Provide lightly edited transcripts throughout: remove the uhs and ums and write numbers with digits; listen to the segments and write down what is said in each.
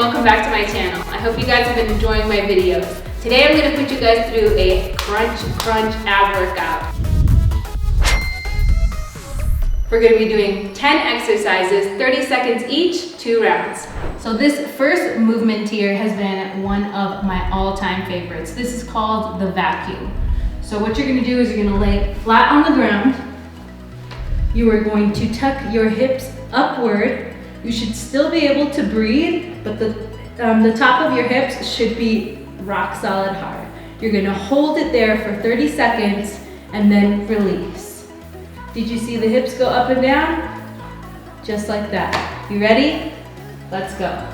welcome back to my channel. I hope you guys have been enjoying my videos. Today I'm going to put you guys through a crunch ab workout. We're going to be doing 10 exercises, 30 seconds each, 2 rounds. So this first movement here has been one of my all-time favorites. This is called the vacuum. So what you're going to do is you're going to lay flat on the ground. You are going to tuck your hips upward. You should still be able to breathe, but the top of your hips should be rock solid hard. You're gonna hold it there for 30 seconds and then release. Did you see the hips go up and down? Just like that. You ready? Let's go.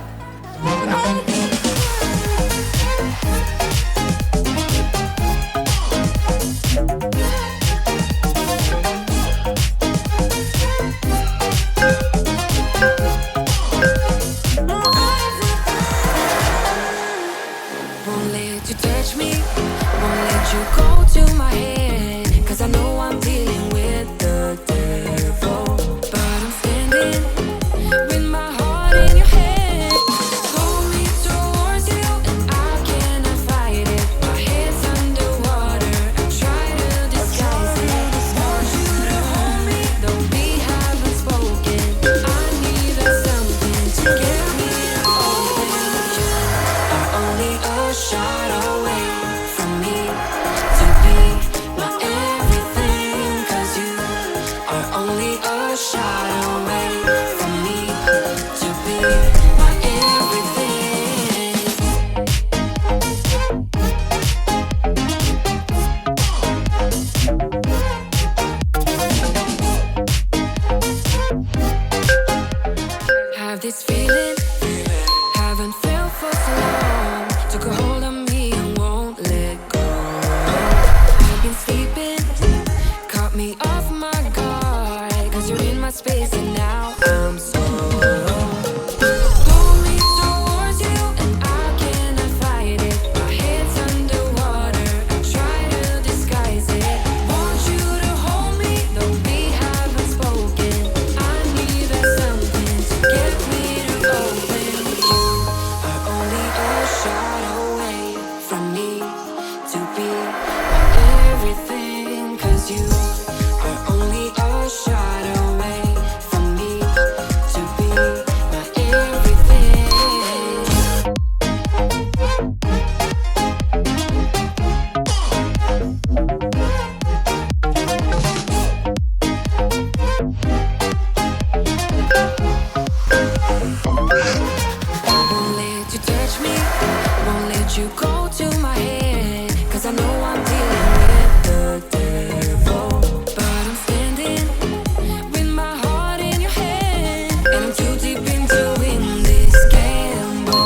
This feeling, haven't felt for so long. Took a hold on me and won't let go. I've been sleeping, caught me off my guard. Cause you're in my space and now I'm so pull me towards you and I cannot fight it. My head's underwater, I try to disguise it. Want you to hold me, though we haven't spoken. I need that something to get me. You go to my head, cause I know I'm dealing with the devil. But I'm standing with my heart in your hand, and I'm too deep into in this gamble.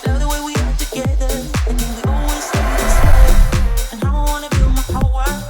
Love the way we are together. I think we always stay this way. And I wanna build my whole world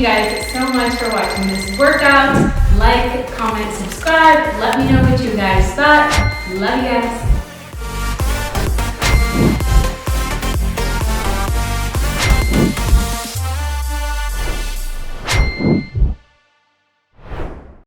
you guys so much for watching this workout. Like, comment, subscribe. Let me know what you guys thought. Love you guys.